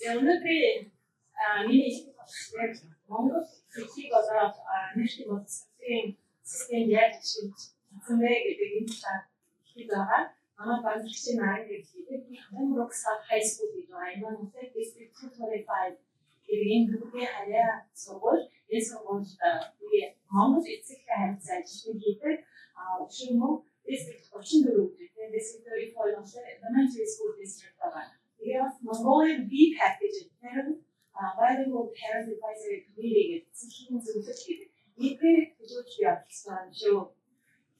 Өнөөдрийн миний хэлэх Монгол хэлхийг одоо нэршил боловсролын систем яаж шинжилсэн бэ гэдэг энэ талаар хэлж байгаа. Манай багшийн нарийн хэлхийд Pembroke South High School гэж байгаа. Энэ нь United District 225 гэдэг энэ бүхний харьяа сургууль. Энэ сургуульд Монгол эцэг харилцаа ажилладаг хийдэг. Өчигдөр мөн District 34 гэдэг District 34 Elementary School District байгаа. Тэгээд Mongolian B package and bilingual parent advisory committee гэдэг зөвлөлт хийдэг. Эдгээр төлөвлөж явуулсан шүү.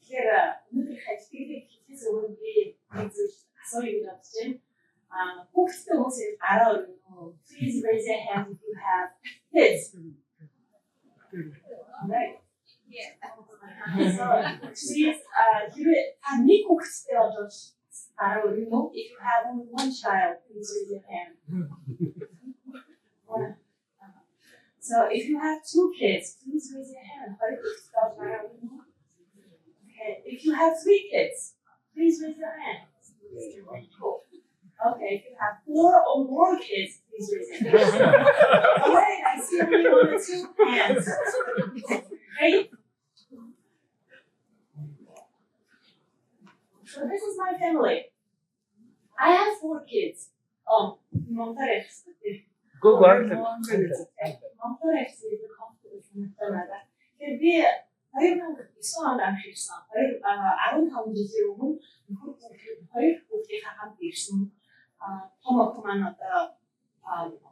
Тэгэхээр өнөөдөр хайлтгийг хийхээс өмнө би нэг зүйл асууя гэж бодож байна. Хүүхдтэй хүмүүс гараа өргөнө. Please raise your hand if you have kids. Right. Yeah. So please нэг хүүхдтэй болвол if you have only one child, please raise your hand. So if you have two kids, please raise your hand. Okay. If you have three kids, please raise your hand. Cool. Okay. If you have 4 or more kids, please raise your hand. All right. I see only 1 or 2 hands. Great. So this is my family. I have 4 kids. Монтарх. Go on. Монтарх гэдэг компьютер санагдана. Тэгэхээр би 2009 онд анхаарсан. 15 жилийн өмнө хоёр хүүхдийнхээ хамт ирсэн. Том охин маань одоо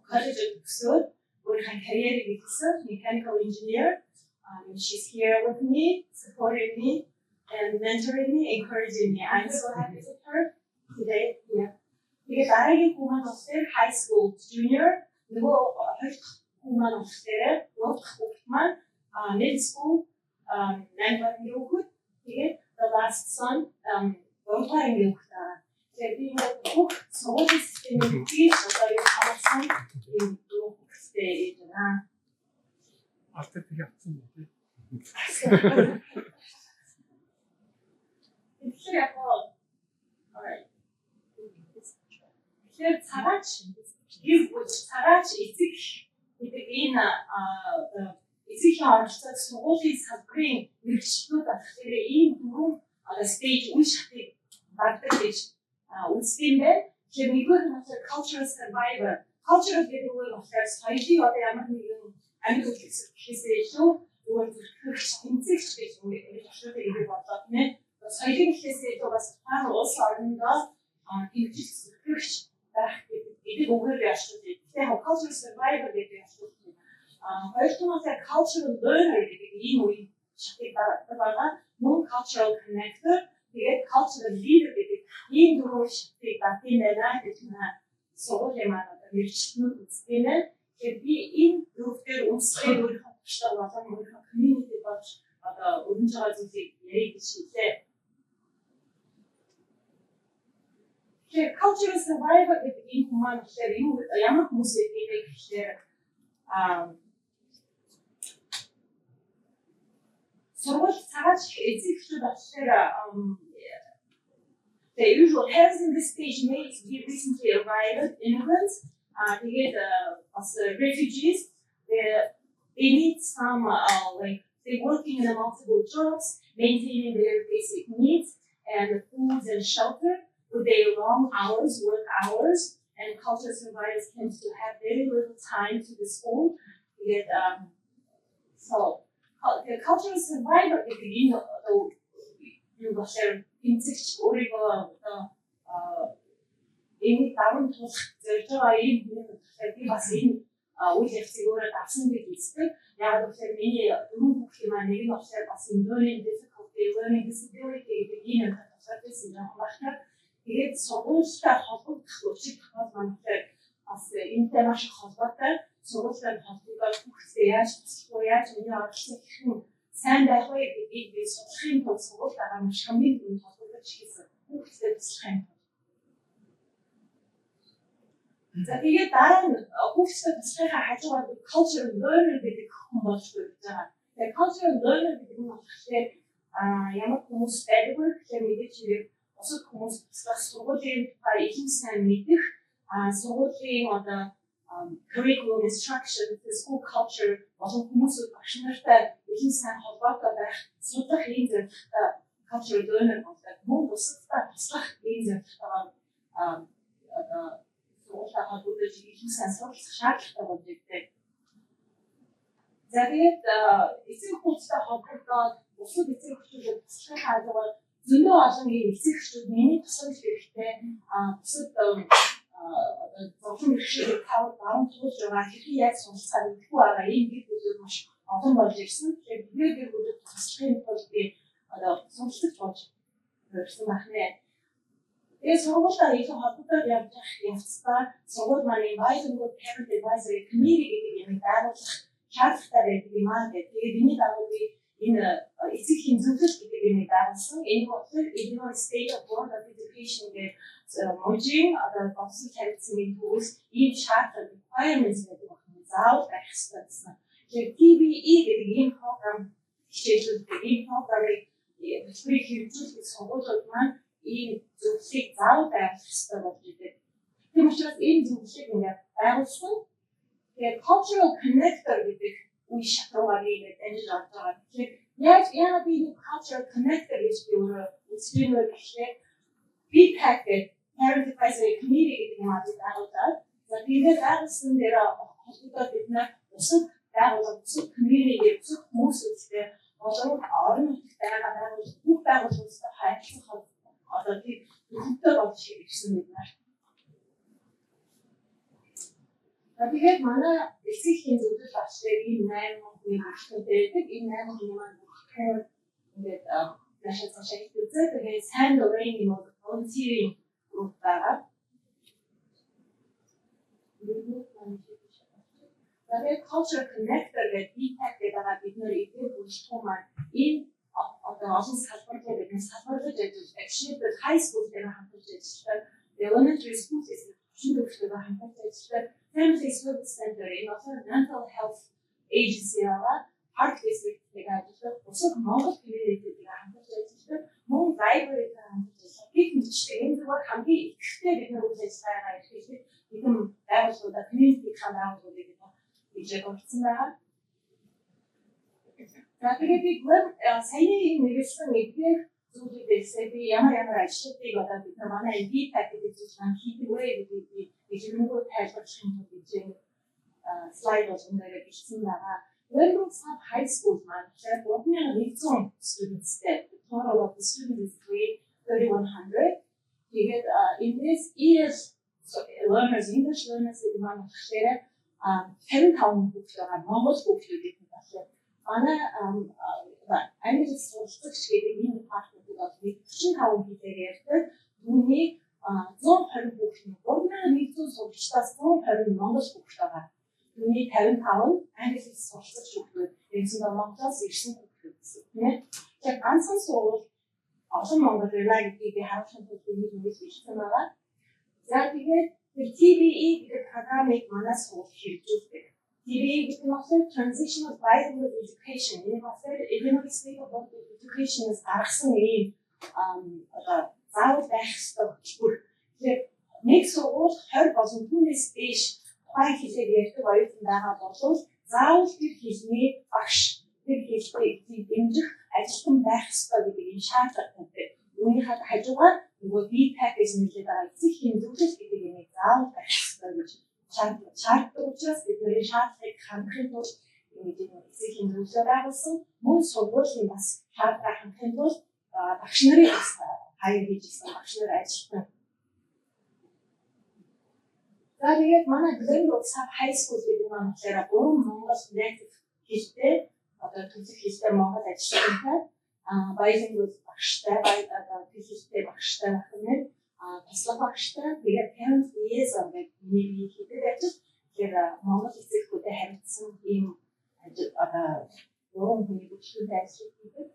коллежид төгсөөд өөрийнхөө карьерийг эхэлсэн. Mechanical engineer. She's here with me, supporting me. And mentoring me, encouraging me. I'm so happy with her today. Yeah. Because дараагийн хүмүүс болохоор high school junior, нөгөө хоёр хүмүүс болохоор нөгөө маань middle school, 9-р хүүхэд. Тэгээд the last son, 3-р хүүхэд. Тэгээд би бүх сургуулийн системийг хийж одоо юу хамаарсан юм хүүхэдтэй гэж байна. Алтад явсан үү? Alright. Тэгэхээр цагаач эцэг гэдэг энэ эцэгхийн оролцоод сургуулийн салбарын мэргэжлүүд болохоор ийм дөрвөн stage үе шатыг багтдаг гэж үздэг юм байна. Тэгэхээр нэгдүгээр нь болохоор cultural survivor. Cultural гэдэг нь болохоор соёлын одоо ямар нэгэн амьд үйл илүү зүгээр төрөлхөж тэмцэгч гэж өөрөөр бодлоо нэ. Соёлын хэлхээсээ бас хаана улс орнодоо тэмцэж зүтгэж байх гэдэг үгээр яшгүй. Тэгэхээр cultural survivor гэдэг яшгүй. Хоёрдугаар cultural learner гэдэг ийм үе шатыг байгаа. Мөн cultural connector, тэгээд cultural leader гэдэг ийм дөрвөн шатыг багтсан байна гэж манай сургуулийн маань мэргэжлүүд үздэг юм. Тэгэхээр би энэ дөрвөөр үндэслэх өөрийнхөө туршлага болон өөрийнхөө community болж одоо өрнөж байгаа зүйлийг ярих гэж хэлээ. Cultural survivor гэдэг энэ хүмүүс болохоор ямар хүмүүс гэдэг вэ гэхээр сургууль цагаач эзэгчүүд болохоор the usual parents in this stage may be recently arrived immigrants. Тэгээд refugees, they need some they're working in multiple jobs, maintaining their basic needs and food and shelter. With their long hours, work hours, and cultural survivors tend to have very little time to the school. Yet, so the cultural survivor is you тэмцэгч өөрийгөө энэ даван тулах зорж байгаа юм би бас энэ үйл явцыг өөрөө давсан гэж үздэг. Яг гэхээр миний дөрөв хүүхдийн маань нэг нь болохоор бас learning difficulty, learning disability гэдэг ийм асуудалтай юм байна. Тэгээд сургуультай холбогдох учир тохиол манайхаар бас энэтэй маш их холбоотой. Сургуультай холбогдоод хүүхдээ яаж туслах вэ, яаж миний оролцох гэх юм сайн байх вэ гэдгийг би судлахын тулд сургуультайгаа маш хамгийн түрүүнд холбогдож хийсэн. Хүүхдээ туслахын тулд. За тэгээд дараа нь хүүхдээ туслахын хажуугаар cultural learner гэдэг хүн болж байгаа. Тэгээд cultural learner гэдэг нь болохоор ямар хүмүүс байдаг вэ гэхээр мэдээж бусад хүмүүс туслах сургуулийн тухай илүү сайн мэдэх сургуулийн одоо curriculum instruction, school culture, болон хүмүүсүүд багш нартай илүү сайн холбоотой байх, судлах ийм зөвлөлтөй culture learner болдог. Мөн бусадтай туслах ийм зөвлөлтөй сургалтаа холбогдож илүү сайн судлах шаардлагатай болж ирдэг. За тэгээд эцэг хүүхдтэй холбогдоод бусад эцэг хүүхдүүдэд туслахын хаалгаар зөндөө олон ийм эцэг эхчүүд миний тусламж хэрэгтэй. Бусад зовлон бэрхшээлийг таван туулж байгаа хэрхэн яаж суралцахаа мэдэхгүй байгаа ийм гэр бүлүүд маш олон болж ирсэн. Тэгэхээр бидний гэр бүлүүд туслахын тулд би суралцж болж ирсэн байна. Тэгээд сургуультаа илүү холбогдоод явах явцдаа сургууль маань bilingual parent advisory committee гэдэг юм байгуулах шаардлагатай байдаг юм аа гэдэг. Тэгээд энэ дагуу би энэ эцэг зөвлөлт гэдэг юм байгуулсан. Энэ болохоор Illinois State Board of Education гэдэг мужийн босон тавьсан төвс ийм шаардлага requirements гэдэг байна. Заавал байх ёстой гэсэн. Тэгэхээр TBE гэдэг ийм програм хичээлүүд ийм програмыг хөтөлбөрийг хэрэгжүүлэх сургуулиуд маань ийм зөвлөлийг заавал байх ёстой болж идэг. Тийм учраас энэ зөвлөлийг ингээд байгуулсан. Тэгээд cultural connector гэдэг үе шатруугаар ингээд амжилт олж байгаа. Тэгэхээр яг би cultural connector гэж өөрөө үзлээ гэхлээр BPAC гэдэг Parent Advisory Committee гэдэг юм аа байгуулаад за тэгээд байгуулсан дээр холбогдоод бид нар бусад байгууллага, бусад community, бусад хүмүүстэй болон орон нутагт байгаа байгууллага бүх байгууллагуудтай харилцах одоо тийм зөвхөнтэй болж ирсэн бид нар. Тэгээд манай эцгийн зөвлөл багштай ийм 8 хүний багштай байдаг. Энэ 8 хүний маань бүгд ингээд нашаа хийдэг. Тэгээд сайн дурын юм уу volunteering group байгаа. Тэгээд culture connector гэдэг BPAC гэдэг бид нэр эдгээр бүлэгдэхүүн маань энэ одоо олон салбарлууд бидний салбарлаж ажилладаг. Жишээлбэл high school дээр хамтарч ажилладаг. Elementary school дээр хүүхдүүдтэй хамтарч ажилладаг. Family Service Center энэ болохоор mental health agency байгаа. Park district-ийг ажилладаг. Бусад Монгол community-ийг хамтарч ажилладаг. Мөн library-ийг хамтарч ажилладаг. Гэх мэтчлэн энэ зүгээр хамгийн ихтэй бид нар үйл ажиллагаа хийх хэдэн байгууллагуудаа community-ийн байгууллагуудыг хийж өгсөн байгаа. За тэгээд би саяны нэгсэн эдгээр зүйлүүдээс би ямар ажлуудыг одоо бид нар манай BPAC гэдэг зүйл маань хийдэг вэ гэдэг би ижлэнгөө тайлбарлах юм бол гэж слайд болонгоор бичсэн байгаа. Glenbrook Sub High School маань 3100 students-тэй. The total of the students is 3,100. Тэгээд in this is learners, English learners гэдэг маань болохоор 55 хүүхэд байгаа Монгол хүүхдүүдийг байна. Манай англи сургуулагч гэдэг энэ департаментууд бол 45 хүүхэдээр ярьдаг. Түүний 120 хүүхэд нь 3100 сурагчдаас 120 монгол хүүхэд байгаа. Түүний 55 нь англи сургуулагч хүүхдүүд. Энэсээ Монголоос ирсэн хүүхдүүд гэсэн тийм. Тэгэхээр ганцхан сургууль олон монгол байлаа гэдгийг би харуулсан тул нэг бичсэн байгаа. За тэгээд TBE гэдэг програмыг манай сургууль хэрэгжүүлдэг. TBE гэдэг нь болохоор Transitional Bilingual Education. Энэ болохоор Illinois State Board of Education-ээс гаргасан ийм заавал байх ёстой хөтөлбөр. Тэгэхээр нэг сургууль 20 болон түүнээс дээш тухайн хэлээр ярьдаг оюутан байгаа бол заавал тэр хэлний багш тэр хэлийг дэмжих ажилтан байх ёстой гэдэг ийм шаардлага тавьдаг. Үүнийхээ хажуугаар нөгөө BPAC-ээс нэлээд байгаа эцэг хэмжүүлэлт гэдэг юмыг заавал байх ёстой гэж шаарддаг учраас бид нэр шаардлагыг хангахын тулд эцэг хэмжүүлэлт байгуулсан. Мөн сургуулийн бас шаардлагыг хангахын тулд багш нарын бас хаяр хийж ирсэн багш нар ажилтан. За тэгээд манай Glenbrook Sub High School гэдэг маань болохоор 3 монгол native хэлтэй одоо төлөв хэлтэй монгол ажилтнтай bilingual багштай хэлтэй багштай байна. Туслах багштай тэгээд parent liaison гэдэг нэр хийдэг ажил. Тэгэхээр монгол эцэгчүүдэд харилцсан ийм одоо 3 хүний бүлэгтэй ажил хийдэг.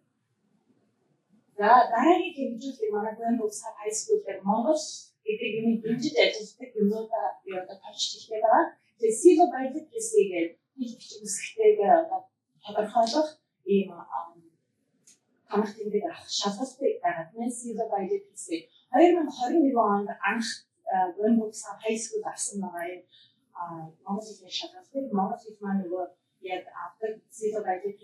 За дараагийн хэмжүүлэг манай Glenbrook Sub High School дээр монгол гэдэг юм дэмжиж ажилладаг юмудаа би одоо тавьж хэлдэг байгаа. Тэгээд civil bilingualism гэдэг хэлбэрч үсгтэйг тодорхойлох ийм хамт тэмдэг авах шалгалтыг байгаа. Civil bilingualism 2021 онд анх Glenbrook Sub High School авсан байгаа юм Монгол хэлээр шалгалдаг. Монгол хэл маань нөгөө яг авдаг зэвсэг байдгийн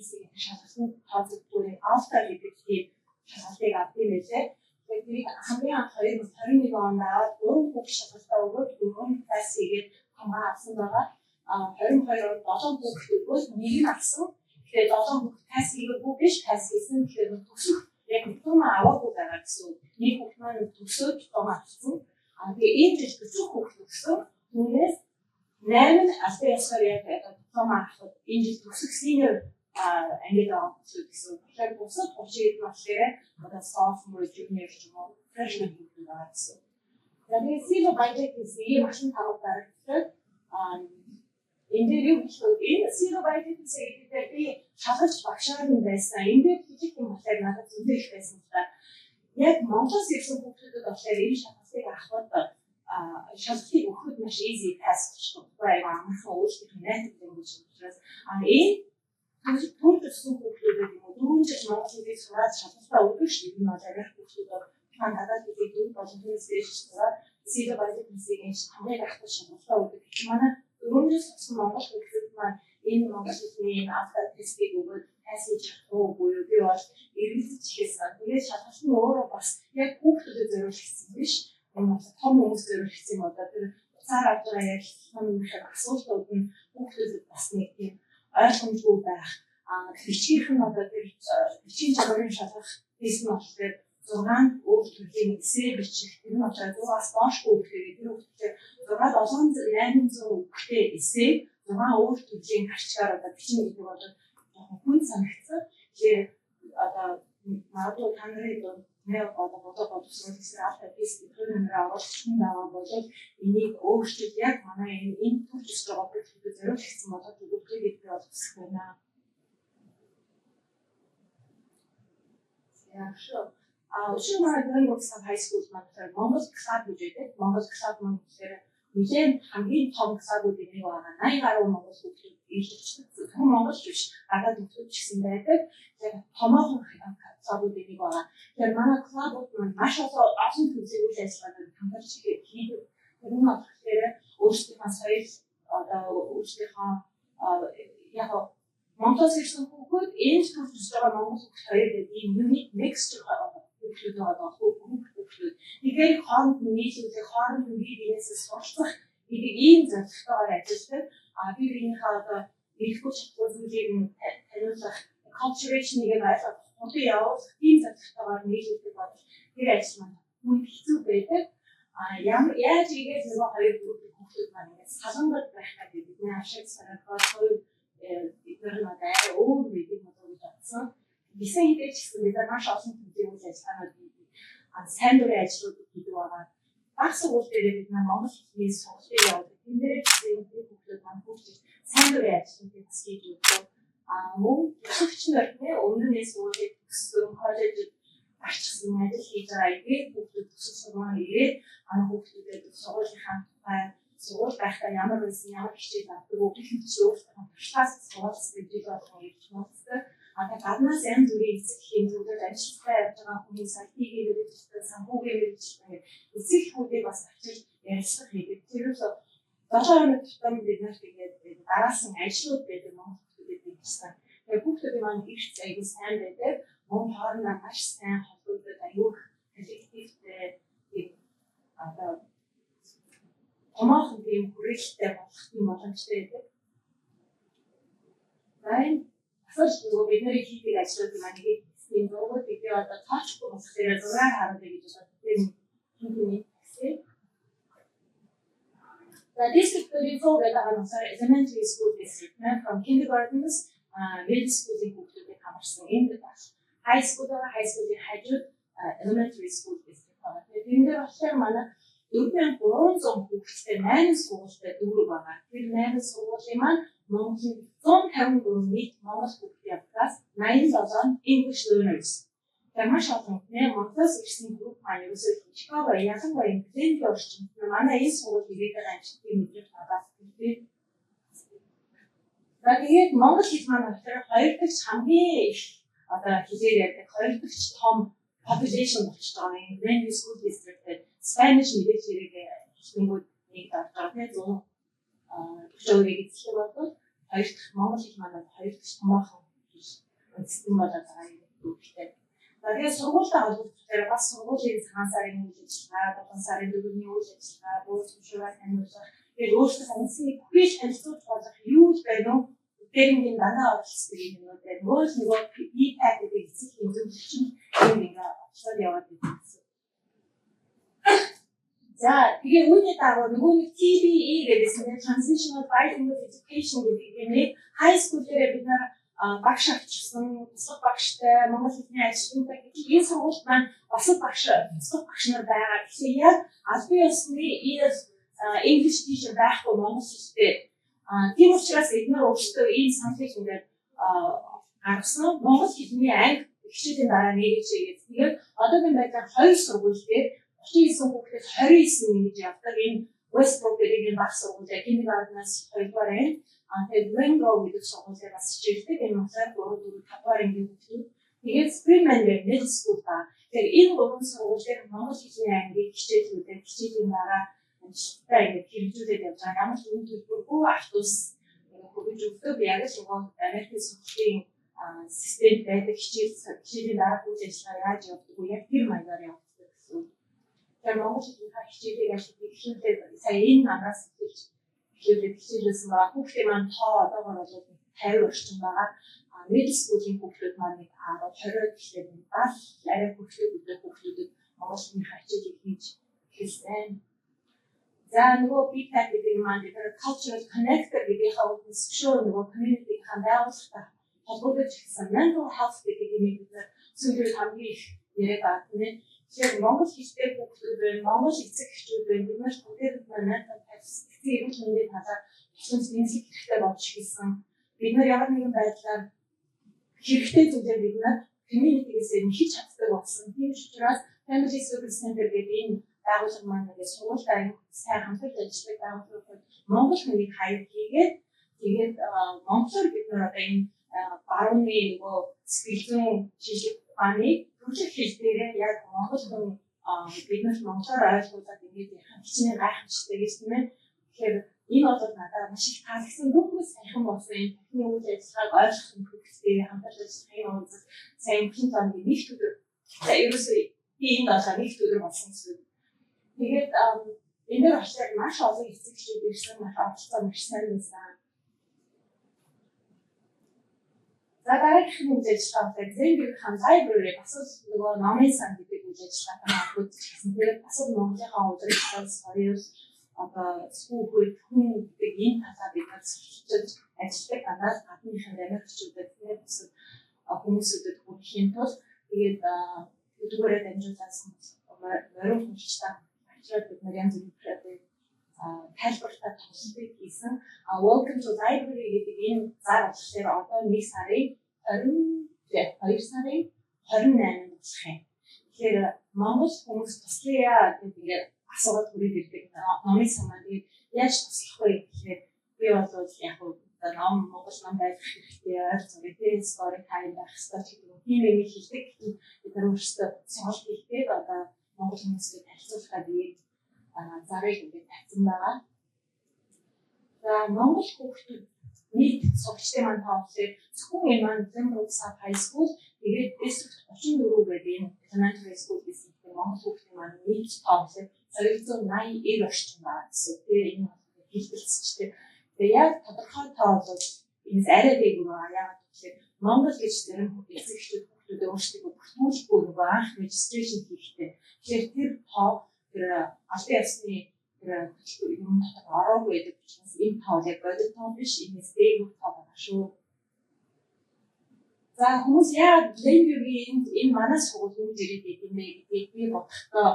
шалгалтын тооцоогдуулын автор гэдэг тийм шалгалтыг авдаг юм лээ. Тэгээд хамгийн анх 2021 онд аваад 4 бүх шалгалтаа өгөөд 4 класс хийгээд хамгаа авсан байгаа. 22 онд 7 бүх өгөөд нэг нь авсан. Тэгээд 7 бүх класс хийгээгүй биш, класс хийсэн. Тэгэхээр төгсөх яг диплом аваагүй байгаа гэсэн. Нэг бүх маань төгсөөд диплом авсан. Тэгээ энэ жил 40 хүүхд төгсөн. Түүнээс 8 албан ёсоор яг диплом авах энэ жил төгсөх senior ангид байгаа гэсэн. Тэгэхээр бусад 30 настай одоо sophomore junior ч юм уу freshman хүүхд байгаа гэсэн. Тэгээд сilo budget гэсэн машин тавах дараагаар энэ дээр юу гэж энэ silo budget гэдэг би шалгалт багшаар нь байсан. Энэ дээр хижиг юм болохоор надад зөндөө их байсан л да. Яг Монголоос ирсэн хүүхдүүдэд болохоор энэ шалгалтыг авахд шалгалтыг өгөхөд маш easy task шүү дээ. Амархан өөрсдийнхөө native language учраас энэ төрөл төссөн хүүхдүүдэд юм уу 4 жил монгол хэлийг сураад шалгалтаа өгөх шүү дээ. Энэ бол арай хүүхдүүдэд маань надад хэлийг дөрөв болон тэрсээс сураад silo budget гэсэн хамгийн гахалтай шалгалтаа өгөх. Манай 4 жил сурсан монгол хүүхдүүд маань энэ монгол хэлний автор тестийг өгөөд passage чадахгүй юу би бол эргэлзэж хийсэн. Тэгээд шалгалт нь өөрөө бас яг хүүхдүүдэд зориулсан биш. Энэ бол том хүмүүс зориулсан юм одоо тэр цаар авч байгаа яг том их асуултууд нь хүүхдүүдэд бас нэг тийм ойлгомжгүй байх. Бичгийнх нь одоо тэр бичгийн чанарын шалгах тест нь болохоор 6 өөр төрлийн эсээ бичих. Тэр нь болохоор зугаас доошгүй үгтэй. Тэр үгтэй 6-700-800 үгтэй эсээ 6 өөр төрлийн харчгаар одоо бичнэ гэдэг бол хүн санагцсан. Тэгэхээр одоо магадгүй та нарын нэр одоо суралцсан автор тест гэдэг нэр авахсан байгаа бол энийг өөрчлөж яг манай энэ төрөл стратеги зориулсан болоод өгөхтэй гэдэг бол хүсэх байна. Яг шүү. Өчигдөр манай Грэнбокс high school маань Монгол клуб гэж байдаг. Монгол клуб маань тэгэхээр нэгэн хамгийн том клубүүд нэг байгаа. 80 гаруй монгол хүүхдүүд ирж хүн монгол биш гадаад хүүхдүүд ч гэсэн байдаг. Тэгэхээр томоохон клубүүд нэг байгаа. Тэгэхээр манай клубүүд маань маш олон төрлийн үйл ажиллагаанд хамтарч хийдэг. Тэр нь болохоор өөрсдийнхөө соёл одоо өөрсдийнхөө яг Монголоос ирсэн хүүхэд энэ төрөлж байгаа монгол хүүхэд хоёр гэдэг ийм unique mixture хүүхдүүд байгаа хүүхдүүд. Тэгэхээр хооронд нийлүүлэх, хооронд нийлээс суралцах гэдэг ийм зорилготойгоор ажилладаг. Би биенийхээ одоо ирэхгүй чадвар зүйлийг таниулах, culturation нэг юм ойлгох, худал явуулах ийм зорилготойгоор нийлүүлдэг бол тэр ажил маань хүн хэцүү байдаг. Яаж игээд нөгөө хоёр хүүхдүүд маань ингээд салангад байх гэдэг бидний ашиг санаагаар хоёр эдгээр нь одоо өөр гэдэг нь гэж бодсон. Гисэн хідэж гэсэн бид маш олон төрлийн үйл ажиллагаанууд хийдэг. Сайн дурын ажлууд хийдэг байгаа. Баг сургууль дээр бид Монгол хэлний сургалтыг явуулдаг. Тэн дээр чинь хүүхдүүд маань хүүхдүүд сайн дурын ажлуудыг хийж өгдөг. Мөн өсвөгч нар өмнөөс өөрөөр төссөн коллежид арчсан ажил хийж байгаа игээд хүүхдүүд төсөл сургууль ирээд хүүхдүүдэд сургуулийнхаа тухай сургууль байхдаа ямар байсан ямар хичээл авдаг уу гэх мэт өөрсдөө туршлагаас суралцдаг гэж болгоо гэж боддог. Тэгээд гаднаас янз бүрийн эцэг эхийн зүйлүүд ажиллаж явж байгаа хүмүүс IT-ийн мэргэжилтэй санхүүгийн мэргэжилтэй эцэг эхүүдийг бас авчирч ярилцлага хийдэг. Тэрээс 7 хоног тутам бид нар тэгээд дараалсан ажлууд байдаг Монгол хүмүүстэй гэсэн. Тэгээд хүүхдүүд маань их аягүй сайн байдаг. Мөн хоорондоо маш сайн холбогдоод аягүй коллективтэй одоо томоохон тийм хүрээлэлтэй болох юм боломжтой байдаг. Тэгээд асууж нөгөө бидний хийдэг ажлууд маань нэг тийм дургуй гэдэг одоо тооцохгүй болохоор 6 хараад гэж боддог юм гэсэн. The district 34 гэдэг нь elementary school district from kindergartens middle school-ийн хүүхдүүдийг хамарсан энэ high school-ийн хажууд elementary school district байна. Тэгээд энэ дээр болохоор манай 4300 хүүхэдтэй 8 сургуультай дүүрэг байгаа. Тэр 8 сургуулийн маань Монголын 153 нийт монгол хүүхдийн явдлаас 87 English learners. Тэр маш олон Монголоос ирсэн групп маань ерөөсөө Чикаго ялангуяа Инглинд орчинд манай энэ сургууль ирээдүйн амжилтыг мэдэрч байгаа гэдэг. Тэгээд монгол хэл маань болохоор хоёр дахь хамгийн их одоо хэлээр ярьдаг хоёр дахь том population болж байгаа юм. Grand School District Spanish мэдээж хэрэг хэлбэрүүд нэг дорж байгаа тийм төвчөрийг эзлэх бол хоёр дахь Монгол хэл манайд хоёр дахь томоохон үндэстэн болоод байгаа юм үүрэгтэй. Тэгээд сургуультай холбогдохоор бас сургуулийн цагаан сарын үйл ажиллагаа, 7 сарын 4-ний үйл ажиллагаа, бөөс төвшөрөө таниулах, тэгээд өөрсдөө сансныг бүхий танилцуулж болох юу л байна уу? Тэрнгийн данаа оролцдог юм уу? Тэгээд нөгөө PPAC гэдэг эцэг хэмжүүлэгч нь ингээ авчраад яваад байсан. За тэгээд үүний дагуу нөгөө нэг TBE гэдэгсэн Transitional Bilingual Education гэдэг нэр high school дээр бид нар багш авчирсан, бусад багштай монгол хэлний ажилтнуудаа энэ сургуульд маань бусад багш нар байгаа. Тэгэхээр яг албан ёсны English teacher байхгүй монгол хэлтэй. Тийм учраас бид нар өөрсдөө энэ саналыг ингээд гаргасан. Монгол хэлний анги хичээлийн дараа нэгж игээд тэгээд одоогийн байдлаар хоёр сургууль дээр 39 хүүхдэд 29 нэгж явдаг. Энэ Westbrook гэдэг энэ баг сургууль kindergarten-аас 2-дугаар анги. Тэгээд Rainbow гэдэг сургуулиар бас хичээлдэг. Энэ утгаар 3-4-5-аар ангийн хүүхдүүд. Тэгээд Springman гэдэг middle school ба. Тэгэхээр энэ гурван сургууль дээр монгол хэлний ангийн хичээлүүдээр хичээлийн дараа амжилттай ингээд хэрэгжүүлээд явж байгаа. Ямар ч үн төлбөргүй автобус хөгжиж өгдөг. Яг л Америкийн сургуулийн систем байдаг хичээлийн дараа үйл ажиллагаа яаж явдаг вэ? Яг тэр маягаар явдаг гэсэн. Тэгэхээр монгол хэлний хичээлийг ашиглуулээд сая энэ намраас хэлж хичээлсэн байгаа. Хүүхдийн маань тоо одоогоор бол 50 орчим байгаа. Middle school-ийн хүүхдүүд маань 10-20 гэхлээр бас арай хүүхдүүдэд монгол хэлний хичээлийг хийж хэлсэн. За нөгөө PPAC гэдэг маань cultural connector гэдгийг хавуулсан зөвшөөр нөгөө community-ийн байгууллагатай холбогдож ирсэн mental health гэдэг юм бид нар сүүлийн хамгийн их яриад байгаа тийм. Тэгэхээр монгол хэлтэй хүүхдүүд, монгол эцэг эхчүүд бид нар бүгд mental health эрүүл мэндийн талаар тусламж дэмжих хэрэгтэй болж ирсэн. Бид нар ямар нэгэн байдлаар хэрэгтэй зүйлээр бид нар community-гээс нэхэж чаддаг болсон. Тийм учраас Family Service Center гэдэг энэ байгууллага маань ингээд сургуультай сайн хамтарч ажилладаг байгууллагууд монгол хэлийг хаяг хийгээд тэгээд монголоор бид нар одоо энэ барууны нөгөө сэтгэлзэн шийдвэр ухааныг төрөлх хэл дээрээ яг монгол хүн бид нар монголоор ойлгуулад ингээд хичнээн гайхамшигтай гэж тийм ээ. Тэгэхээр энэ бол надад маш их таалагдсан бүгд сайхан болсон юм. Техникийн үйл ажиллагааг ойлгох хэрэгтэй хамтарч ажиллахын үндэс сайн хэн замын нэгт өдөр ерөөсөө энэ долоо нэгт өдөр болсон зүйл. Тэгээд энэ дээр очиад маш олон эцэгчүүд ирсэн, маш оролцоо маш сайн байсан. За дараагийн үйл ажиллагаатай Зэмбирхан library бас нөгөө номын сан гэдэг үйл ажиллагаатай хамтдагсан. Тэгээд бас Монголынхаа удирдлагаас хоёрс одоо скуулүүд хүн гэдэг энэ талаар бид нар сурчиж ажилладаг. Анаас гадныхан Америкчуудад тэгээд бас хүмүүсүүдэд хүргэхийн тулд тэгээд өдгөрөө дамжуулсан морин хүчтэй очиод бид нар янз бүрийн тайлбартай тоглолтыг хийсэн. Welcome to library гэдэг энэ зар болохоор одоо 1 сарын 2 сарын 28-нд болох юм. Тэгэхээр Монгол хүмүүс туслая гэдэг асуулт хүрээд ирдэг. Номын самаа тэгээд яаж туслах вэ гэхээр би бол яг ном Монгол ном байх хэрэгтэй. Ойр зургийн story time байх хэрэгтэй гэдэг тийм юм хэлдэг. Бид нар өөрсдөө сонголт хийгээд одоо монгол хүмүүстэй танилцуулахад ийм зарыг ингээд тавьсан байгаа. За монгол хүүхдүүд нийт сурагчдын маань тооцоод зөвхөн энэ маань Zembrook Sub High School тэгээд district 34 гэдэг энэ elementary school гэсэн монгол хүүхдийн маань нийт тооцоод 280 орчим байгаа гэсэн. Тэгээд энэ хэлбэлцчтэй. Тэгээд яг тодорхой тоо бол энэс арай дээгүүр байгаа. Яагаад гэвэл монгол гэж зарим эцэгчүүд хүүхдүүд өөрсдөө бүртгүүлэхгүй нөгөө анх registration хийхдээ. Тэгэхээр тэр тоо тэр албан ёсны тэр юм дотор ороогүй гэдэг учраас энэ тоо яг бодит тоо биш, энэс дээгүүр тоо байгаа шүү. За хүмүүс яагаад Зэмбиргийн энэ манай сургууль үнд ирээд идэв нэ гэдгийг би бодохдоо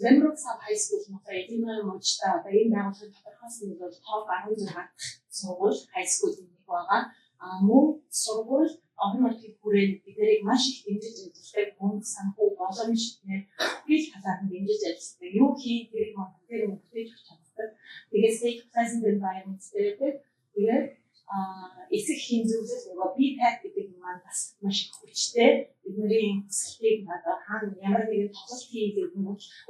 Zembrook Sub High School нутгаа эдгээр мужтай одоо энэ байгууллагын тодорхойлсон нь бол топ 16 сургууль high school-ийн нэг байгаа. Мөн сургууль орон нутгийн хүрээнд биднийг маш их дэмжиж ажилладаг, мөнгө санхүү боломж хэл талаар нь дэмжиж ажилладаг. Юу хийх тэрийг монголоор бүтээж өгч чаддаг. Тэгээд safe pleasant environment гэдэг. Тэгээд эсэх хэмжүүлэл нөгөө PPAC гэдэг нь маань бас маш их хүчтэй. Бидний хүсэлтийг надад хаана ямар нэгэн тоглолт хийгээд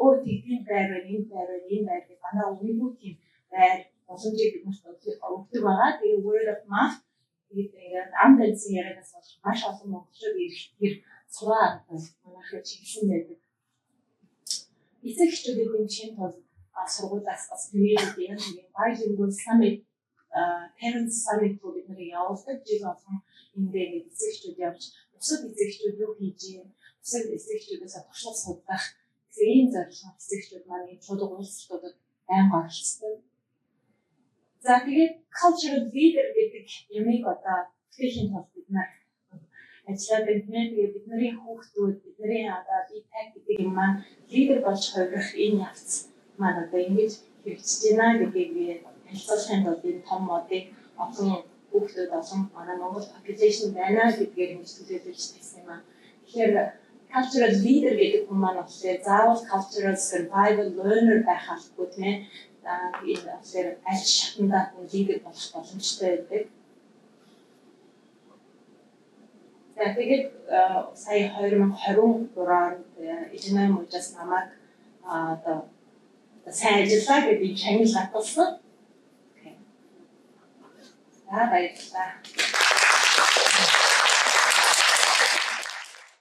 өө тэгдэм байр энэ байр гэдэг манай өмнөд тийм байр боломжийг бид нарт өгдөг байгаа. Тэгээ word of mouth тэгээд амдэлсэн ярианаас болж маш олон монголчууд ихээр сураа манайхаа чиглэсэн байдаг. Эцэг эхчүүдийн хэмжээнд бол сургуулиас бас тэгээд яг нэг bilingual summit parents summit гэдэг нэг явуулдаг. Жил болгон эндээ нэг эцэг эхчүүд явж бусад эцэг эхчүүд юу хийж юм, бусад эцэг эхчүүдээс туршлага судлах гэсэн ийм зорилготой эцэг эхчүүд маань энэ чулуу уулзалтуудад байнга оролцдог. За тэгээд cultural leader гэдэг юмыг одоо бүтэхийн тулд бид нар ажиллаад байна. Тэгээд бидний хүүхдүүд, бидний одоо би таг гэдэг юм маань лидер болж хувирах энэ явц маань одоо ингэж хэрэгжиж байна гэдгийг би хэлцүүлэхэд бол энэ том модыг олон хүүхдүүд олон манай Монгол population байна гэдгээр ингэж төлөвлөж тавьсан юм аа. Тэгэхээр cultural leader гэдэг хүн маань болохоор заавал cultural survival learner байх албагүй тийм ээ. Энэ болохоор аль шатанда хүн лидер болох боломжтой байдаг. Тэгээд сая 2023 онд Illinois мужаас намайг одоо сайн ажиллаа гэдэг чанга татсан. За баярлалаа.